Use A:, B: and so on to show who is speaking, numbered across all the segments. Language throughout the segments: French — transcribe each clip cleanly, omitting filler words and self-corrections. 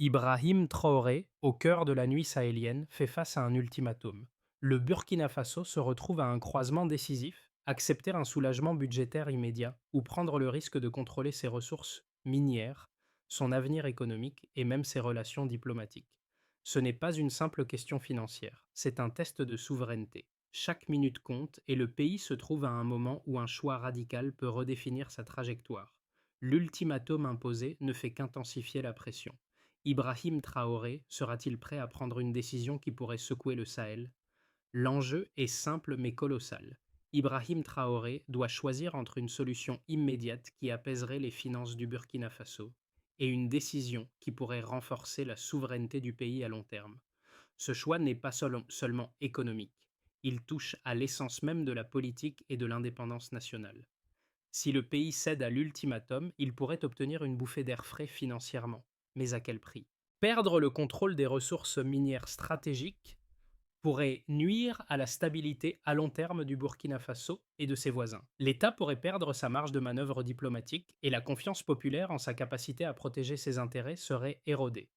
A: Ibrahim Traoré, au cœur de la nuit sahélienne, fait face à un ultimatum. Le Burkina Faso se retrouve à un croisement décisif, accepter un soulagement budgétaire immédiat ou prendre le risque de contrôler ses ressources minières, son avenir économique et même ses relations diplomatiques. Ce n'est pas une simple question financière, c'est un test de souveraineté. Chaque minute compte et le pays se trouve à un moment où un choix radical peut redéfinir sa trajectoire. L'ultimatum imposé ne fait qu'intensifier la pression. Ibrahim Traoré sera-t-il prêt à prendre une décision qui pourrait secouer le Sahel? L'enjeu est simple mais colossal. Ibrahim Traoré doit choisir entre une solution immédiate qui apaiserait les finances du Burkina Faso et une décision qui pourrait renforcer la souveraineté du pays à long terme. Ce choix n'est pas seulement économique, il touche à l'essence même de la politique et de l'indépendance nationale. Si le pays cède à l'ultimatum, il pourrait obtenir une bouffée d'air frais financièrement. Mais à quel prix? Perdre le contrôle des ressources minières stratégiques pourrait nuire à la stabilité à long terme du Burkina Faso et de ses voisins. L'État pourrait perdre sa marge de manœuvre diplomatique et la confiance populaire en sa capacité à protéger ses intérêts serait érodée.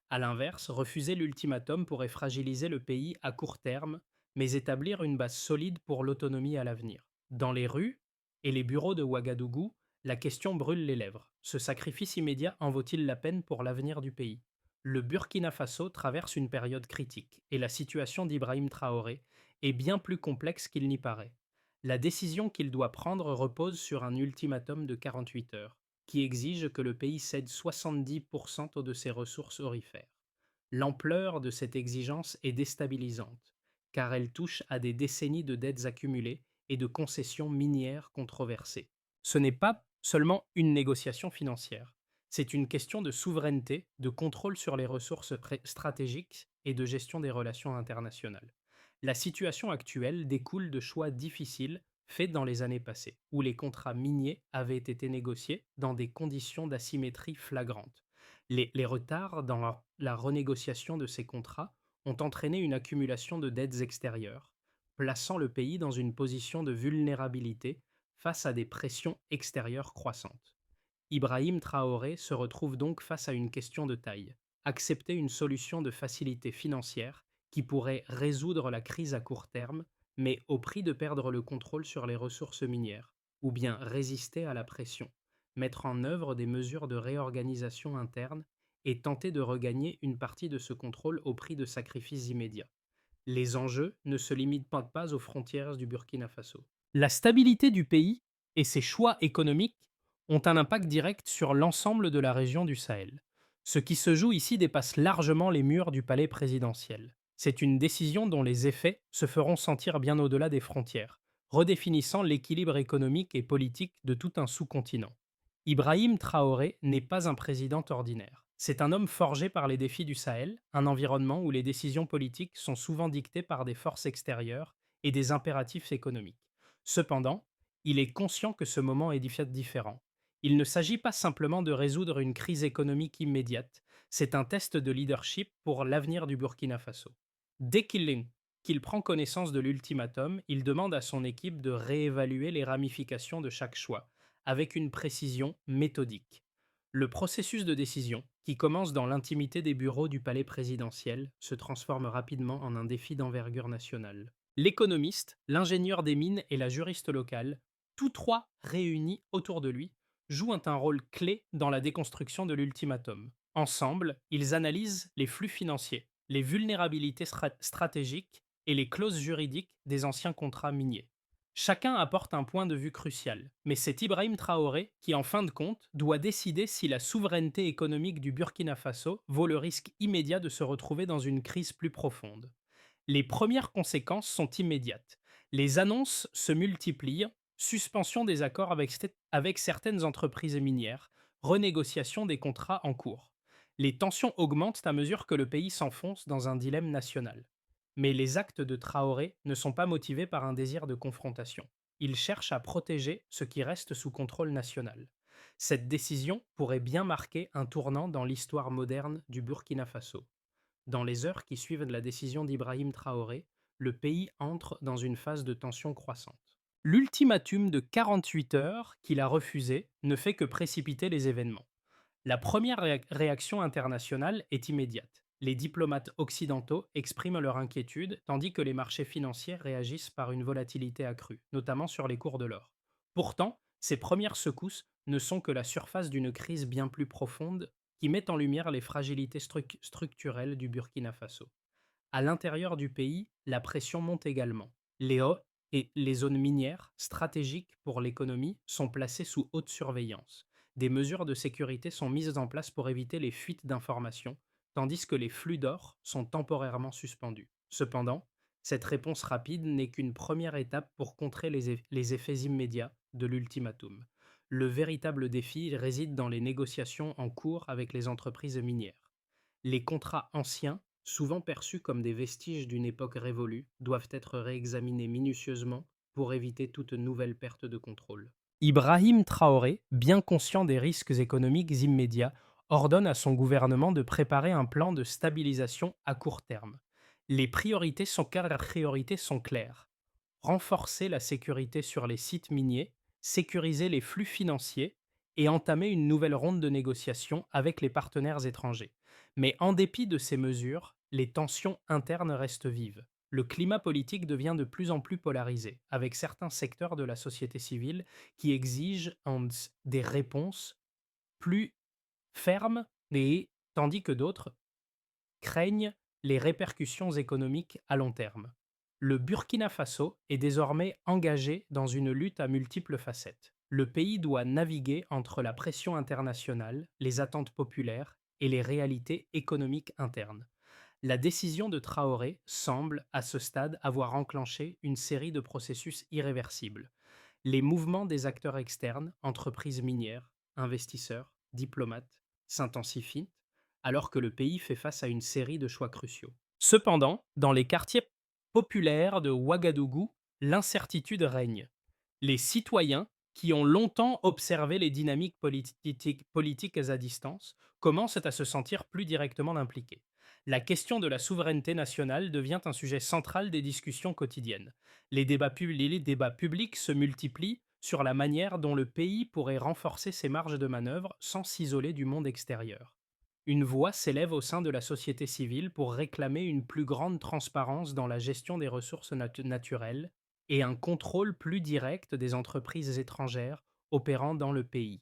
A: A l'inverse, refuser l'ultimatum pourrait fragiliser le pays à court terme, mais établir une base solide pour l'autonomie à l'avenir. Dans les rues et les bureaux de Ouagadougou, la question brûle les lèvres. Ce sacrifice immédiat en vaut-il la peine pour l'avenir du pays? Le Burkina Faso traverse une période critique et la situation d'Ibrahim Traoré est bien plus complexe qu'il n'y paraît. La décision qu'il doit prendre repose sur un ultimatum de 48 heures qui exige que le pays cède 70% de ses ressources aurifères. L'ampleur de cette exigence est déstabilisante, car elle touche à des décennies de dettes accumulées et de concessions minières controversées. Ce n'est pas seulement une négociation financière, c'est une question de souveraineté, de contrôle sur les ressources stratégiques et de gestion des relations internationales. La situation actuelle découle de choix difficiles faits dans les années passées, où les contrats miniers avaient été négociés dans des conditions d'asymétrie flagrantes. Les retards dans la renégociation de ces contrats ont entraîné une accumulation de dettes extérieures, plaçant le pays dans une position de vulnérabilité face à des pressions extérieures croissantes. Ibrahim Traoré se retrouve donc face à une question de taille. Accepter une solution de facilité financière qui pourrait résoudre la crise à court terme, mais au prix de perdre le contrôle sur les ressources minières, ou bien résister à la pression, mettre en œuvre des mesures de réorganisation interne et tenter de regagner une partie de ce contrôle au prix de sacrifices immédiats. Les enjeux ne se limitent pas aux frontières du Burkina Faso. La stabilité du pays et ses choix économiques ont un impact direct sur l'ensemble de la région du Sahel. Ce qui se joue ici dépasse largement les murs du palais présidentiel. C'est une décision dont les effets se feront sentir bien au-delà des frontières, redéfinissant l'équilibre économique et politique de tout un sous-continent. Ibrahim Traoré n'est pas un président ordinaire. C'est un homme forgé par les défis du Sahel, un environnement où les décisions politiques sont souvent dictées par des forces extérieures et des impératifs économiques. Cependant, il est conscient que ce moment est différent. Il ne s'agit pas simplement de résoudre une crise économique immédiate, c'est un test de leadership pour l'avenir du Burkina Faso. Dès qu'il prend connaissance de l'ultimatum, il demande à son équipe de réévaluer les ramifications de chaque choix, avec une précision méthodique. Le processus de décision, qui commence dans l'intimité des bureaux du palais présidentiel, se transforme rapidement en un défi d'envergure nationale. L'économiste, l'ingénieur des mines et la juriste locale, tous trois réunis autour de lui, jouent un rôle clé dans la déconstruction de l'ultimatum. Ensemble, ils analysent les flux financiers, les vulnérabilités stratégiques et les clauses juridiques des anciens contrats miniers. Chacun apporte un point de vue crucial, mais c'est Ibrahim Traoré qui, en fin de compte, doit décider si la souveraineté économique du Burkina Faso vaut le risque immédiat de se retrouver dans une crise plus profonde. Les premières conséquences sont immédiates. Les annonces se multiplient, suspension des accords avec certaines entreprises minières, renégociation des contrats en cours. Les tensions augmentent à mesure que le pays s'enfonce dans un dilemme national. Mais les actes de Traoré ne sont pas motivés par un désir de confrontation. Il cherche à protéger ce qui reste sous contrôle national. Cette décision pourrait bien marquer un tournant dans l'histoire moderne du Burkina Faso. Dans les heures qui suivent la décision d'Ibrahim Traoré, le pays entre dans une phase de tension croissante. L'ultimatum de 48 heures qu'il a refusé ne fait que précipiter les événements. La première réaction internationale est immédiate. Les diplomates occidentaux expriment leur inquiétude, tandis que les marchés financiers réagissent par une volatilité accrue, notamment sur les cours de l'or. Pourtant, ces premières secousses ne sont que la surface d'une crise bien plus profonde qui met en lumière les fragilités structurelles du Burkina Faso. À l'intérieur du pays, la pression monte également. Les hauts et les zones minières, stratégiques pour l'économie, sont placées sous haute surveillance. Des mesures de sécurité sont mises en place pour éviter les fuites d'informations, tandis que les flux d'or sont temporairement suspendus. Cependant, cette réponse rapide n'est qu'une première étape pour contrer les effets immédiats de l'ultimatum. Le véritable défi réside dans les négociations en cours avec les entreprises minières. Les contrats anciens, souvent perçus comme des vestiges d'une époque révolue, doivent être réexaminés minutieusement pour éviter toute nouvelle perte de contrôle. Ibrahim Traoré, bien conscient des risques économiques immédiats, ordonne à son gouvernement de préparer un plan de stabilisation à court terme. Les priorités sont claires. Renforcer la sécurité sur les sites miniers, sécuriser les flux financiers et entamer une nouvelle ronde de négociations avec les partenaires étrangers. Mais en dépit de ces mesures, les tensions internes restent vives. Le climat politique devient de plus en plus polarisé, avec certains secteurs de la société civile qui exigent des réponses plus fermes, et tandis que d'autres craignent les répercussions économiques à long terme. Le Burkina Faso est désormais engagé dans une lutte à multiples facettes. Le pays doit naviguer entre la pression internationale, les attentes populaires et les réalités économiques internes. La décision de Traoré semble, à ce stade, avoir enclenché une série de processus irréversibles. Les mouvements des acteurs externes, entreprises minières, investisseurs, diplomates, s'intensifient, alors que le pays fait face à une série de choix cruciaux. Cependant, dans les quartiers populaires de Ouagadougou, l'incertitude règne. Les citoyens, qui ont longtemps observé les dynamiques politiques à distance, commencent à se sentir plus directement impliqués. La question de la souveraineté nationale devient un sujet central des discussions quotidiennes. Les débats publics se multiplient sur la manière dont le pays pourrait renforcer ses marges de manœuvre sans s'isoler du monde extérieur. Une voix s'élève au sein de la société civile pour réclamer une plus grande transparence dans la gestion des ressources naturelles et un contrôle plus direct des entreprises étrangères opérant dans le pays.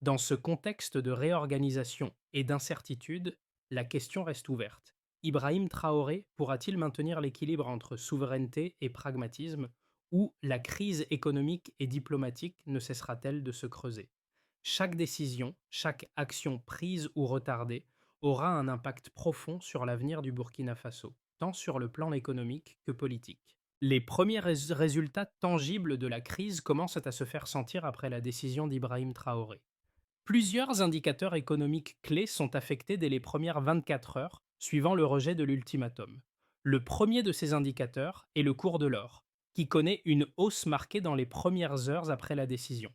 A: Dans ce contexte de réorganisation et d'incertitude, la question reste ouverte. Ibrahim Traoré pourra-t-il maintenir l'équilibre entre souveraineté et pragmatisme, ou la crise économique et diplomatique ne cessera-t-elle de se creuser? Chaque décision, chaque action prise ou retardée aura un impact profond sur l'avenir du Burkina Faso, tant sur le plan économique que politique. Les premiers résultats tangibles de la crise commencent à se faire sentir après la décision d'Ibrahim Traoré. Plusieurs indicateurs économiques clés sont affectés dès les premières 24 heures suivant le rejet de l'ultimatum. Le premier de ces indicateurs est le cours de l'or, qui connaît une hausse marquée dans les premières heures après la décision.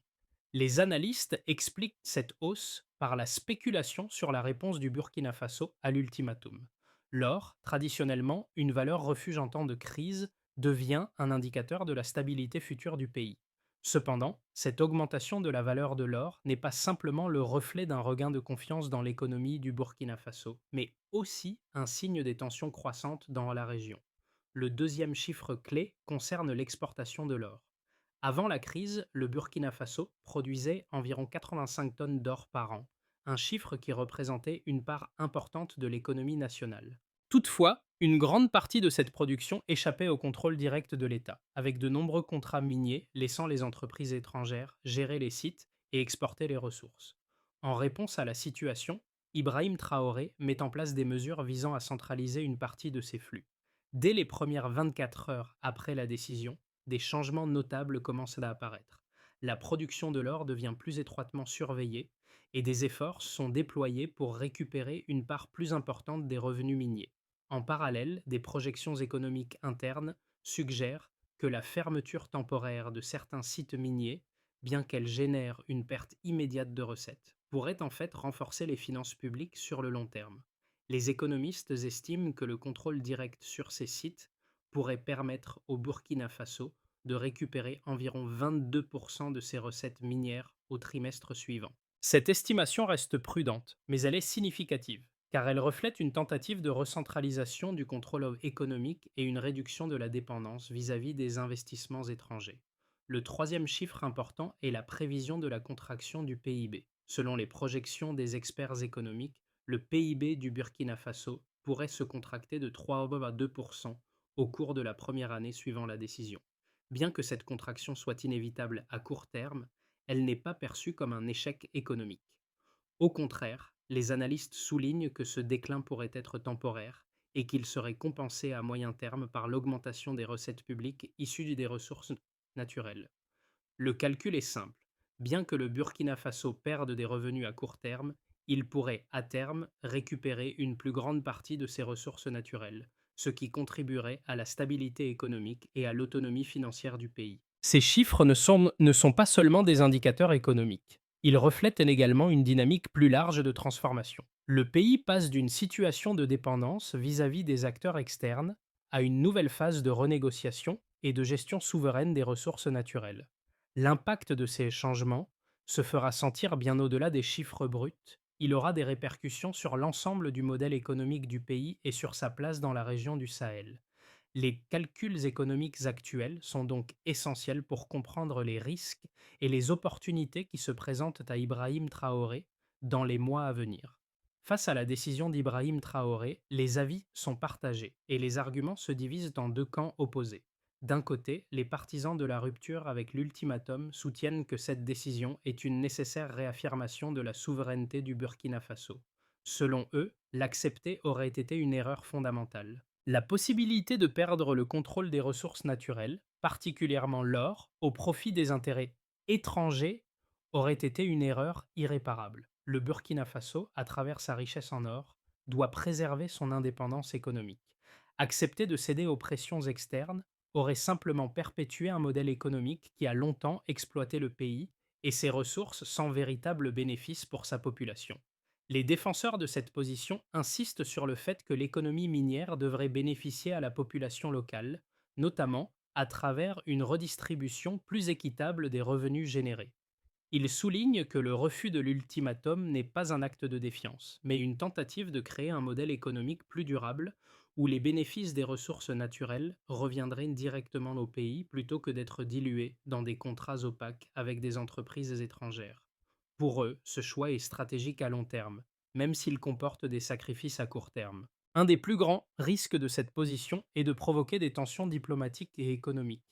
A: Les analystes expliquent cette hausse par la spéculation sur la réponse du Burkina Faso à l'ultimatum. L'or, traditionnellement une valeur refuge en temps de crise, devient un indicateur de la stabilité future du pays. Cependant, cette augmentation de la valeur de l'or n'est pas simplement le reflet d'un regain de confiance dans l'économie du Burkina Faso, mais aussi un signe des tensions croissantes dans la région. Le deuxième chiffre clé concerne l'exportation de l'or. Avant la crise, le Burkina Faso produisait environ 85 tonnes d'or par an, un chiffre qui représentait une part importante de l'économie nationale. Toutefois, une grande partie de cette production échappait au contrôle direct de l'État, avec de nombreux contrats miniers laissant les entreprises étrangères gérer les sites et exporter les ressources. En réponse à la situation, Ibrahim Traoré met en place des mesures visant à centraliser une partie de ces flux. Dès les premières 24 heures après la décision, des changements notables commencent à apparaître. La production de l'or devient plus étroitement surveillée et des efforts sont déployés pour récupérer une part plus importante des revenus miniers. En parallèle, des projections économiques internes suggèrent que la fermeture temporaire de certains sites miniers, bien qu'elle génère une perte immédiate de recettes, pourrait en fait renforcer les finances publiques sur le long terme. Les économistes estiment que le contrôle direct sur ces sites pourrait permettre au Burkina Faso de récupérer environ 22% de ses recettes minières au trimestre suivant. Cette estimation reste prudente, mais elle est significative, car elle reflète une tentative de recentralisation du contrôle économique et une réduction de la dépendance vis-à-vis des investissements étrangers. Le troisième chiffre important est la prévision de la contraction du PIB. Selon les projections des experts économiques, le PIB du Burkina Faso pourrait se contracter de 3,2% au cours de la première année suivant la décision. Bien que cette contraction soit inévitable à court terme, elle n'est pas perçue comme un échec économique. Au contraire, les analystes soulignent que ce déclin pourrait être temporaire et qu'il serait compensé à moyen terme par l'augmentation des recettes publiques issues des ressources naturelles. Le calcul est simple. Bien que le Burkina Faso perde des revenus à court terme, il pourrait, à terme, récupérer une plus grande partie de ses ressources naturelles, ce qui contribuerait à la stabilité économique et à l'autonomie financière du pays. Ces chiffres ne sont pas seulement des indicateurs économiques. Ils reflètent également une dynamique plus large de transformation. Le pays passe d'une situation de dépendance vis-à-vis des acteurs externes à une nouvelle phase de renégociation et de gestion souveraine des ressources naturelles. L'impact de ces changements se fera sentir bien au-delà des chiffres bruts. Il aura des répercussions sur l'ensemble du modèle économique du pays et sur sa place dans la région du Sahel. Les calculs économiques actuels sont donc essentiels pour comprendre les risques et les opportunités qui se présentent à Ibrahim Traoré dans les mois à venir. Face à la décision d'Ibrahim Traoré, les avis sont partagés et les arguments se divisent en deux camps opposés. D'un côté, les partisans de la rupture avec l'ultimatum soutiennent que cette décision est une nécessaire réaffirmation de la souveraineté du Burkina Faso. Selon eux, l'accepter aurait été une erreur fondamentale. La possibilité de perdre le contrôle des ressources naturelles, particulièrement l'or, au profit des intérêts étrangers, aurait été une erreur irréparable. Le Burkina Faso, à travers sa richesse en or, doit préserver son indépendance économique. Accepter de céder aux pressions externes aurait simplement perpétué un modèle économique qui a longtemps exploité le pays et ses ressources sans véritable bénéfice pour sa population. Les défenseurs de cette position insistent sur le fait que l'économie minière devrait bénéficier à la population locale, notamment à travers une redistribution plus équitable des revenus générés. Ils soulignent que le refus de l'ultimatum n'est pas un acte de défiance, mais une tentative de créer un modèle économique plus durable où les bénéfices des ressources naturelles reviendraient directement au pays plutôt que d'être dilués dans des contrats opaques avec des entreprises étrangères. Pour eux, ce choix est stratégique à long terme, même s'il comporte des sacrifices à court terme. Un des plus grands risques de cette position est de provoquer des tensions diplomatiques et économiques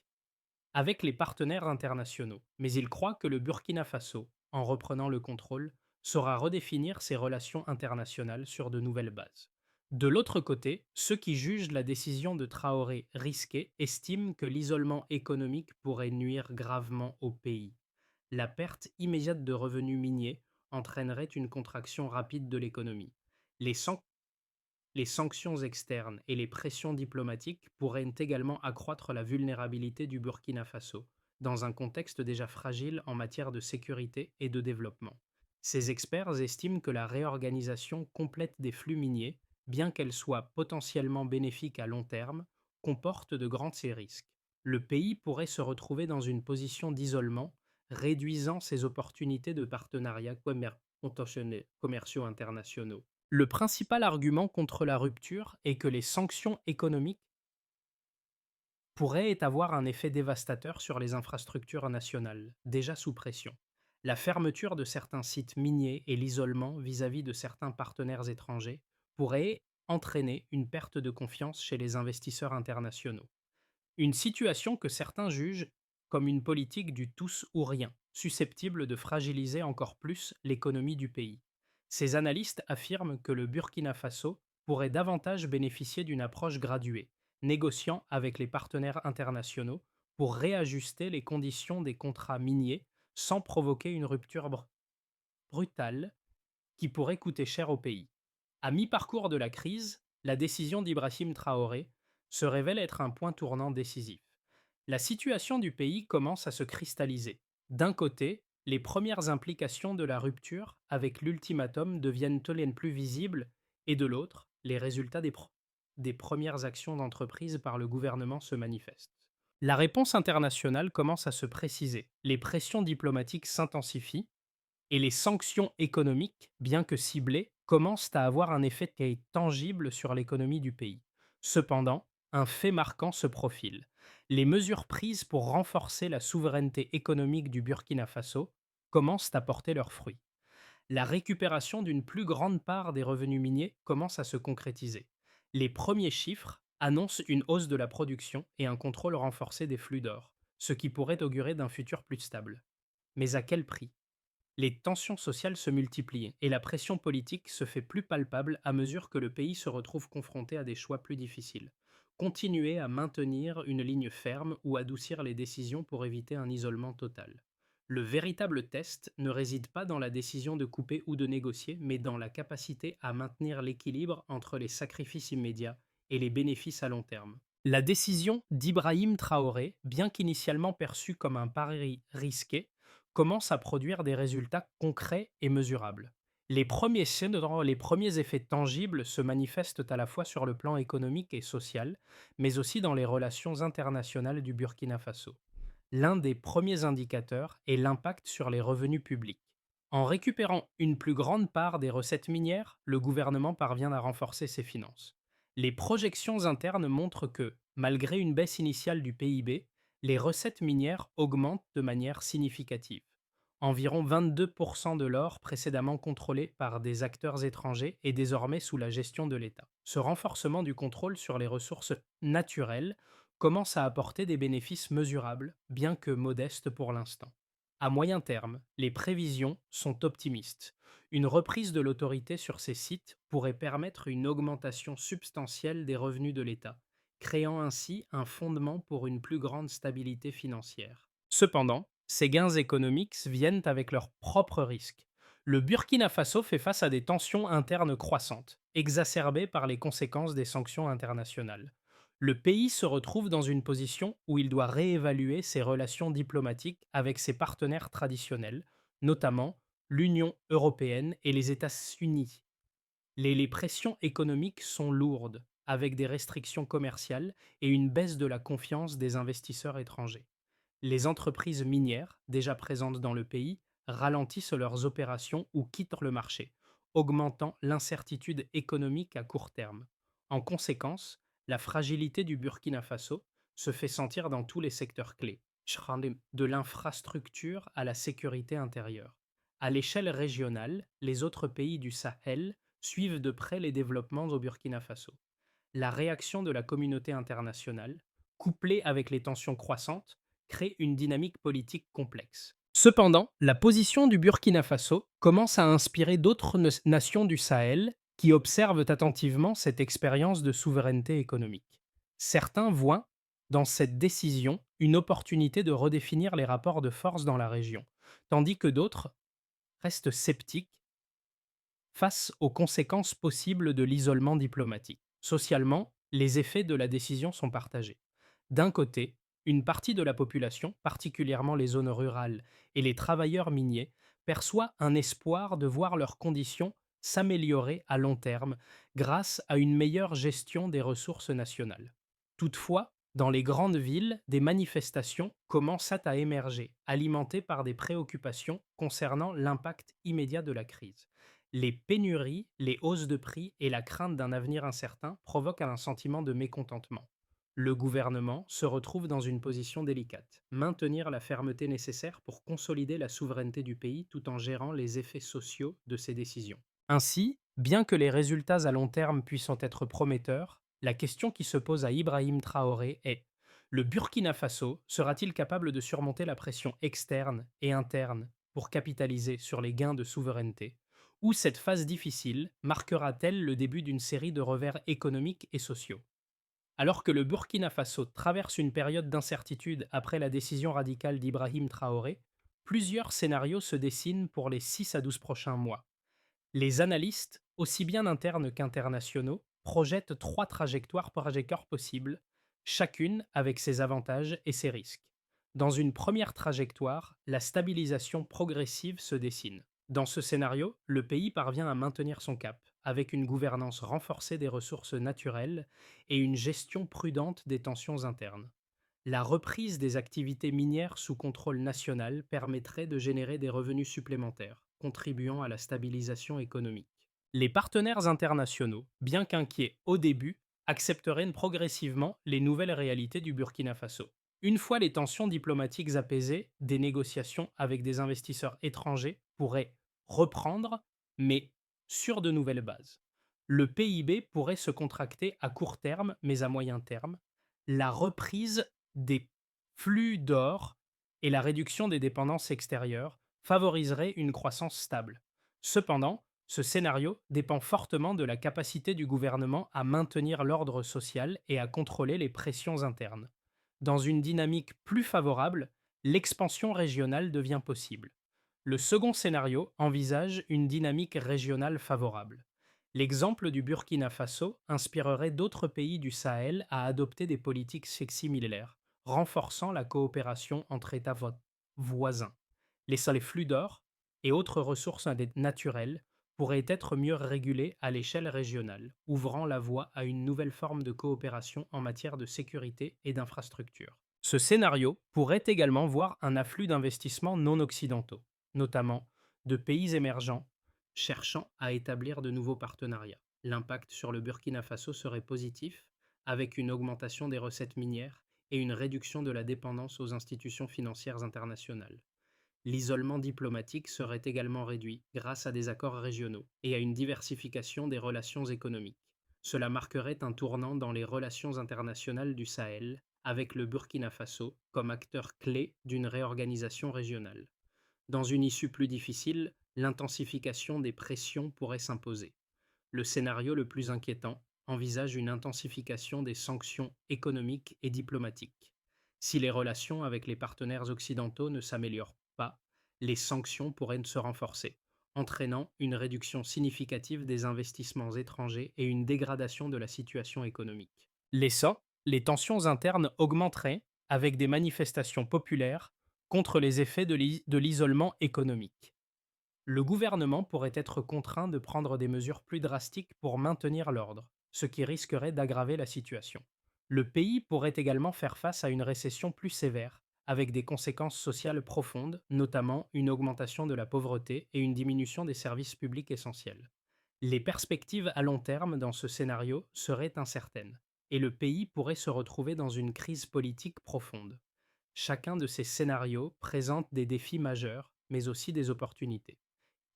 A: avec les partenaires internationaux, mais il croit que le Burkina Faso, en reprenant le contrôle, saura redéfinir ses relations internationales sur de nouvelles bases. De l'autre côté, ceux qui jugent la décision de Traoré risquée estiment que l'isolement économique pourrait nuire gravement au pays. La perte immédiate de revenus miniers entraînerait une contraction rapide de l'économie. Les les sanctions externes et les pressions diplomatiques pourraient également accroître la vulnérabilité du Burkina Faso, dans un contexte déjà fragile en matière de sécurité et de développement. Ces experts estiment que la réorganisation complète des flux miniers, bien qu'elle soit potentiellement bénéfique à long terme, comporte de grands risques. Le pays pourrait se retrouver dans une position d'isolement, réduisant ses opportunités de partenariats commerciaux internationaux. Le principal argument contre la rupture est que les sanctions économiques pourraient avoir un effet dévastateur sur les infrastructures nationales, déjà sous pression. La fermeture de certains sites miniers et l'isolement vis-à-vis de certains partenaires étrangers pourraient entraîner une perte de confiance chez les investisseurs internationaux. Une situation que certains jugent comme une politique du tous ou rien, susceptible de fragiliser encore plus l'économie du pays. Ces analystes affirment que le Burkina Faso pourrait davantage bénéficier d'une approche graduée, négociant avec les partenaires internationaux pour réajuster les conditions des contrats miniers sans provoquer une rupture brutale qui pourrait coûter cher au pays. À mi-parcours de la crise, la décision d'Ibrahim Traoré se révèle être un point tournant décisif. La situation du pays commence à se cristalliser. D'un côté, les premières implications de la rupture avec l'ultimatum deviennent plus visibles, et de l'autre, les résultats des premières actions d'entreprise par le gouvernement se manifestent. La réponse internationale commence à se préciser. Les pressions diplomatiques s'intensifient Et les sanctions économiques, bien que ciblées, commencent à avoir un effet qui est tangible sur l'économie du pays. Cependant, un fait marquant se profile. Les mesures prises pour renforcer la souveraineté économique du Burkina Faso commencent à porter leurs fruits. La récupération d'une plus grande part des revenus miniers commence à se concrétiser. Les premiers chiffres annoncent une hausse de la production et un contrôle renforcé des flux d'or, ce qui pourrait augurer d'un futur plus stable. Mais à quel prix? Les tensions sociales se multiplient et la pression politique se fait plus palpable à mesure que le pays se retrouve confronté à des choix plus difficiles. Continuer à maintenir une ligne ferme ou adoucir les décisions pour éviter un isolement total. Le véritable test ne réside pas dans la décision de couper ou de négocier, mais dans la capacité à maintenir l'équilibre entre les sacrifices immédiats et les bénéfices à long terme. La décision d'Ibrahim Traoré, bien qu'initialement perçue comme un pari risqué, commence à produire des résultats concrets et mesurables. Les premiers effets tangibles se manifestent à la fois sur le plan économique et social, mais aussi dans les relations internationales du Burkina Faso. L'un des premiers indicateurs est l'impact sur les revenus publics. En récupérant une plus grande part des recettes minières, le gouvernement parvient à renforcer ses finances. Les projections internes montrent que, malgré une baisse initiale du PIB, les recettes minières augmentent de manière significative. Environ 22% de l'or précédemment contrôlé par des acteurs étrangers est désormais sous la gestion de l'État. Ce renforcement du contrôle sur les ressources naturelles commence à apporter des bénéfices mesurables, bien que modestes pour l'instant. À moyen terme, les prévisions sont optimistes. Une reprise de l'autorité sur ces sites pourrait permettre une augmentation substantielle des revenus de l'État, créant ainsi un fondement pour une plus grande stabilité financière. Cependant, ces gains économiques viennent avec leurs propres risques. Le Burkina Faso fait face à des tensions internes croissantes, exacerbées par les conséquences des sanctions internationales. Le pays se retrouve dans une position où il doit réévaluer ses relations diplomatiques avec ses partenaires traditionnels, notamment l'Union européenne et les États-Unis. Les pressions économiques sont lourdes, avec des restrictions commerciales et une baisse de la confiance des investisseurs étrangers. Les entreprises minières, déjà présentes dans le pays, ralentissent leurs opérations ou quittent le marché, augmentant l'incertitude économique à court terme. En conséquence, la fragilité du Burkina Faso se fait sentir dans tous les secteurs clés, de l'infrastructure à la sécurité intérieure. À l'échelle régionale, les autres pays du Sahel suivent de près les développements au Burkina Faso. La réaction de la communauté internationale, couplée avec les tensions croissantes, crée une dynamique politique complexe. Cependant, la position du Burkina Faso commence à inspirer d'autres nations du Sahel qui observent attentivement cette expérience de souveraineté économique. Certains voient dans cette décision une opportunité de redéfinir les rapports de force dans la région, tandis que d'autres restent sceptiques face aux conséquences possibles de l'isolement diplomatique. Socialement, les effets de la décision sont partagés. D'un côté, une partie de la population, particulièrement les zones rurales et les travailleurs miniers, perçoit un espoir de voir leurs conditions s'améliorer à long terme grâce à une meilleure gestion des ressources nationales. Toutefois, dans les grandes villes, des manifestations commencent à émerger, alimentées par des préoccupations concernant l'impact immédiat de la crise. Les pénuries, les hausses de prix et la crainte d'un avenir incertain provoquent un sentiment de mécontentement. Le gouvernement se retrouve dans une position délicate. Maintenir la fermeté nécessaire pour consolider la souveraineté du pays tout en gérant les effets sociaux de ses décisions. Ainsi, bien que les résultats à long terme puissent être prometteurs, la question qui se pose à Ibrahim Traoré est: le Burkina Faso sera-t-il capable de surmonter la pression externe et interne pour capitaliser sur les gains de souveraineté? Ou cette phase difficile marquera-t-elle le début d'une série de revers économiques et sociaux? Alors que le Burkina Faso traverse une période d'incertitude après la décision radicale d'Ibrahim Traoré, plusieurs scénarios se dessinent pour les 6 à 12 prochains mois. Les analystes, aussi bien internes qu'internationaux, projettent trois trajectoires possibles, chacune avec ses avantages et ses risques. Dans une première trajectoire, la stabilisation progressive se dessine. Dans ce scénario, le pays parvient à maintenir son cap, avec une gouvernance renforcée des ressources naturelles et une gestion prudente des tensions internes. La reprise des activités minières sous contrôle national permettrait de générer des revenus supplémentaires, contribuant à la stabilisation économique. Les partenaires internationaux, bien qu'inquiets au début, accepteraient progressivement les nouvelles réalités du Burkina Faso. Une fois les tensions diplomatiques apaisées, des négociations avec des investisseurs étrangers pourraient reprendre, mais sur de nouvelles bases. Le PIB pourrait se contracter à court terme, mais à moyen terme. La reprise des flux d'or et la réduction des dépendances extérieures favoriseraient une croissance stable. Cependant, ce scénario dépend fortement de la capacité du gouvernement à maintenir l'ordre social et à contrôler les pressions internes. Dans une dynamique plus favorable, l'expansion régionale devient possible. Le second scénario envisage une dynamique régionale favorable. L'exemple du Burkina Faso inspirerait d'autres pays du Sahel à adopter des politiques similaires, renforçant la coopération entre États voisins. Les flux d'or et autres ressources naturelles pourraient être mieux régulés à l'échelle régionale, ouvrant la voie à une nouvelle forme de coopération en matière de sécurité et d'infrastructure. Ce scénario pourrait également voir un afflux d'investissements non occidentaux, notamment de pays émergents cherchant à établir de nouveaux partenariats. L'impact sur le Burkina Faso serait positif, avec une augmentation des recettes minières et une réduction de la dépendance aux institutions financières internationales. L'isolement diplomatique serait également réduit grâce à des accords régionaux et à une diversification des relations économiques. Cela marquerait un tournant dans les relations internationales du Sahel, avec le Burkina Faso comme acteur clé d'une réorganisation régionale. Dans une issue plus difficile, l'intensification des pressions pourrait s'imposer. Le scénario le plus inquiétant envisage une intensification des sanctions économiques et diplomatiques. Si les relations avec les partenaires occidentaux ne s'améliorent pas, les sanctions pourraient se renforcer, entraînant une réduction significative des investissements étrangers et une dégradation de la situation économique. Les tensions internes augmenteraient avec des manifestations populaires contre les effets de l'isolement économique. Le gouvernement pourrait être contraint de prendre des mesures plus drastiques pour maintenir l'ordre, ce qui risquerait d'aggraver la situation. Le pays pourrait également faire face à une récession plus sévère, avec des conséquences sociales profondes, notamment une augmentation de la pauvreté et une diminution des services publics essentiels. Les perspectives à long terme dans ce scénario seraient incertaines, et le pays pourrait se retrouver dans une crise politique profonde. Chacun de ces scénarios présente des défis majeurs, mais aussi des opportunités.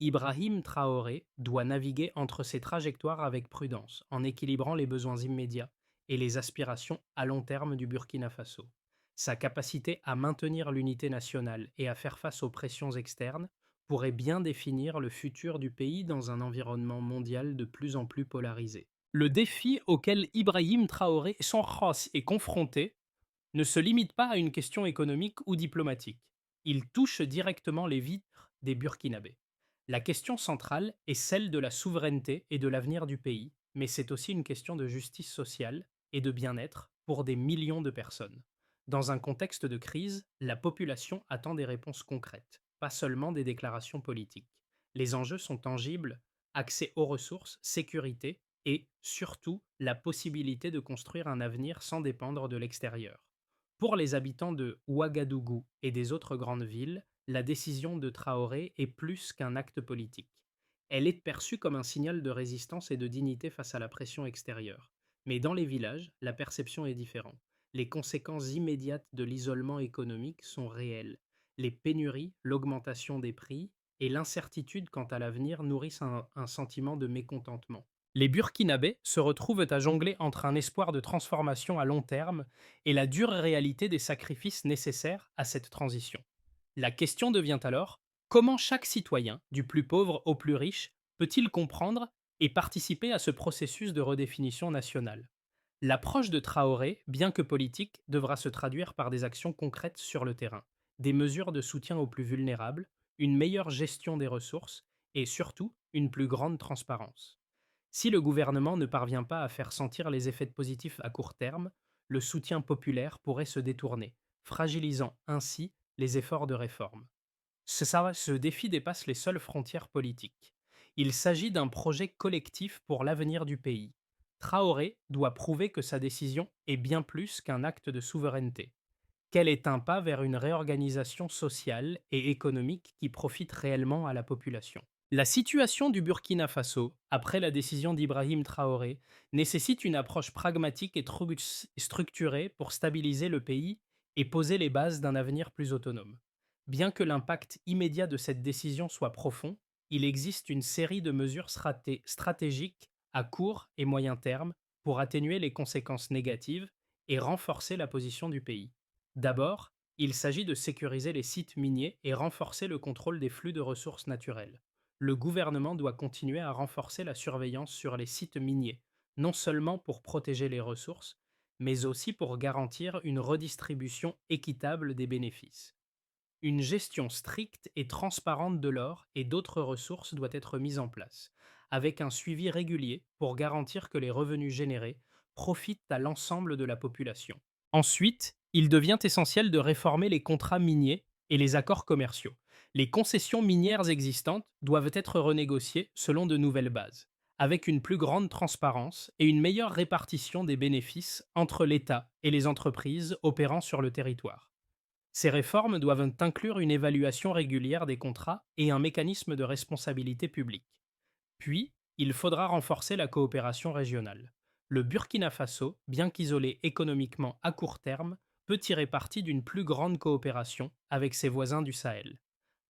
A: Ibrahim Traoré doit naviguer entre ces trajectoires avec prudence, en équilibrant les besoins immédiats et les aspirations à long terme du Burkina Faso. Sa capacité à maintenir l'unité nationale et à faire face aux pressions externes pourrait bien définir le futur du pays dans un environnement mondial de plus en plus polarisé. Le défi auquel Ibrahim Traoré sans race est confronté ne se limite pas à une question économique ou diplomatique. Il touche directement les vitres des Burkinabés. La question centrale est celle de la souveraineté et de l'avenir du pays, mais c'est aussi une question de justice sociale et de bien-être pour des millions de personnes. Dans un contexte de crise, la population attend des réponses concrètes, pas seulement des déclarations politiques. Les enjeux sont tangibles: accès aux ressources, sécurité et, surtout, la possibilité de construire un avenir sans dépendre de l'extérieur. Pour les habitants de Ouagadougou et des autres grandes villes, la décision de Traoré est plus qu'un acte politique. Elle est perçue comme un signal de résistance et de dignité face à la pression extérieure. Mais dans les villages, la perception est différente. Les conséquences immédiates de l'isolement économique sont réelles. Les pénuries, l'augmentation des prix et l'incertitude quant à l'avenir nourrissent un sentiment de mécontentement. Les Burkinabés se retrouvent à jongler entre un espoir de transformation à long terme et la dure réalité des sacrifices nécessaires à cette transition. La question devient alors: comment chaque citoyen, du plus pauvre au plus riche, peut-il comprendre et participer à ce processus de redéfinition nationale? L'approche de Traoré, bien que politique, devra se traduire par des actions concrètes sur le terrain, des mesures de soutien aux plus vulnérables, une meilleure gestion des ressources et surtout une plus grande transparence. Si le gouvernement ne parvient pas à faire sentir les effets positifs à court terme, le soutien populaire pourrait se détourner, fragilisant ainsi les efforts de réforme. Ce défi dépasse les seules frontières politiques. Il s'agit d'un projet collectif pour l'avenir du pays. Traoré doit prouver que sa décision est bien plus qu'un acte de souveraineté. qu'elle est un pas vers une réorganisation sociale et économique qui profite réellement à la population. La situation du Burkina Faso, après la décision d'Ibrahim Traoré, nécessite une approche pragmatique et structurée pour stabiliser le pays et poser les bases d'un avenir plus autonome. Bien que l'impact immédiat de cette décision soit profond, il existe une série de mesures stratégiques à court et moyen terme pour atténuer les conséquences négatives et renforcer la position du pays. D'abord, il s'agit de sécuriser les sites miniers et renforcer le contrôle des flux de ressources naturelles. Le gouvernement doit continuer à renforcer la surveillance sur les sites miniers, non seulement pour protéger les ressources, mais aussi pour garantir une redistribution équitable des bénéfices. Une gestion stricte et transparente de l'or et d'autres ressources doit être mise en place, avec un suivi régulier pour garantir que les revenus générés profitent à l'ensemble de la population. Ensuite, il devient essentiel de réformer les contrats miniers et les accords commerciaux. Les concessions minières existantes doivent être renégociées selon de nouvelles bases, avec une plus grande transparence et une meilleure répartition des bénéfices entre l'État et les entreprises opérant sur le territoire. Ces réformes doivent inclure une évaluation régulière des contrats et un mécanisme de responsabilité publique. Puis, il faudra renforcer la coopération régionale. Le Burkina Faso, bien qu'isolé économiquement à court terme, peut tirer parti d'une plus grande coopération avec ses voisins du Sahel.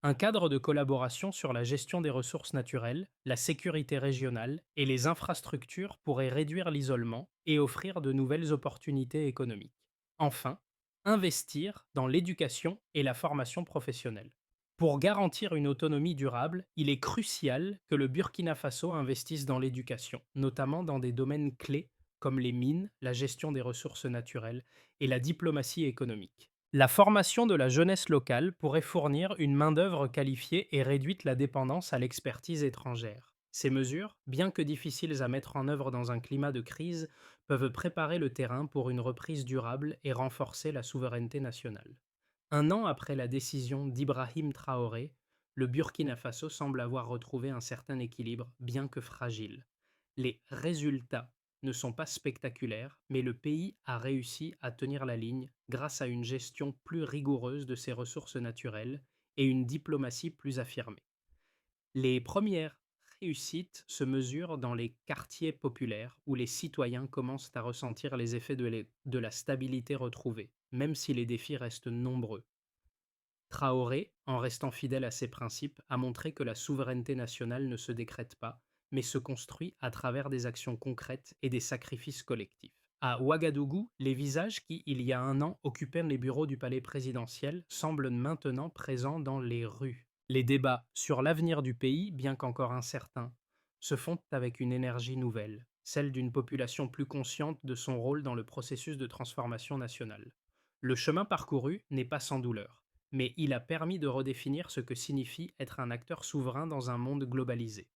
A: Un cadre de collaboration sur la gestion des ressources naturelles, la sécurité régionale et les infrastructures pourrait réduire l'isolement et offrir de nouvelles opportunités économiques. Enfin, investir dans l'éducation et la formation professionnelle. Pour garantir une autonomie durable, il est crucial que le Burkina Faso investisse dans l'éducation, notamment dans des domaines clés comme les mines, la gestion des ressources naturelles et la diplomatie économique. La formation de la jeunesse locale pourrait fournir une main-d'œuvre qualifiée et réduite la dépendance à l'expertise étrangère. Ces mesures, bien que difficiles à mettre en œuvre dans un climat de crise, peuvent préparer le terrain pour une reprise durable et renforcer la souveraineté nationale. Un an après la décision d'Ibrahim Traoré, le Burkina Faso semble avoir retrouvé un certain équilibre, bien que fragile. Les résultats ne sont pas spectaculaires, mais le pays a réussi à tenir la ligne grâce à une gestion plus rigoureuse de ses ressources naturelles et une diplomatie plus affirmée. Les premières réussites se mesurent dans les quartiers populaires où les citoyens commencent à ressentir les effets de la stabilité retrouvée, même si les défis restent nombreux. Traoré, en restant fidèle à ses principes, a montré que la souveraineté nationale ne se décrète pas, mais se construit à travers des actions concrètes et des sacrifices collectifs. À Ouagadougou, les visages qui, il y a un an, occupaient les bureaux du palais présidentiel semblent maintenant présents dans les rues. Les débats sur l'avenir du pays, bien qu'encore incertains, se font avec une énergie nouvelle, celle d'une population plus consciente de son rôle dans le processus de transformation nationale. Le chemin parcouru n'est pas sans douleur, mais il a permis de redéfinir ce que signifie être un acteur souverain dans un monde globalisé.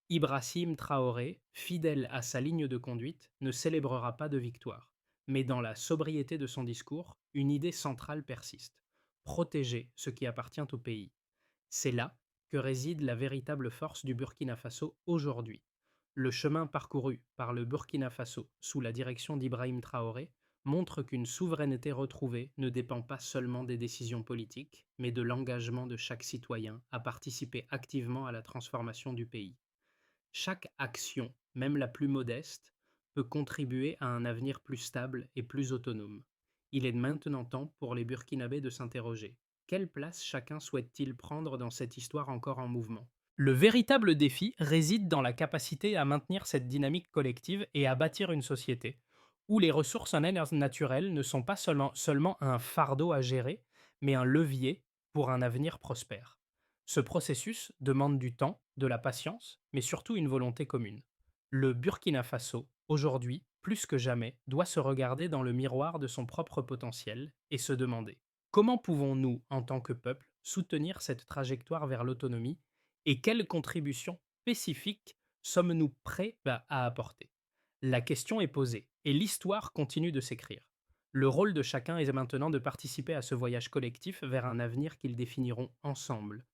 A: Ibrahim Traoré, fidèle à sa ligne de conduite, ne célébrera pas de victoire. Mais dans la sobriété de son discours, une idée centrale persiste. Protéger ce qui appartient au pays. C'est là que réside la véritable force du Burkina Faso aujourd'hui. Le chemin parcouru par le Burkina Faso sous la direction d'Ibrahim Traoré montre qu'une souveraineté retrouvée ne dépend pas seulement des décisions politiques, mais de l'engagement de chaque citoyen à participer activement à la transformation du pays. Chaque action, même la plus modeste, peut contribuer à un avenir plus stable et plus autonome. Il est maintenant temps pour les Burkinabés de s'interroger. Quelle place chacun souhaite-t-il prendre dans cette histoire encore en mouvement? Le véritable défi réside dans la capacité à maintenir cette dynamique collective et à bâtir une société où les ressources naturelles ne sont pas seulement un fardeau à gérer, mais un levier pour un avenir prospère. Ce processus demande du temps, de la patience, mais surtout une volonté commune. Le Burkina Faso, aujourd'hui, plus que jamais, doit se regarder dans le miroir de son propre potentiel et se demander: comment pouvons-nous, en tant que peuple, soutenir cette trajectoire vers l'autonomie et quelles contributions spécifiques sommes-nous prêts à apporter? La question est posée et l'histoire continue de s'écrire. Le rôle de chacun est maintenant de participer à ce voyage collectif vers un avenir qu'ils définiront ensemble,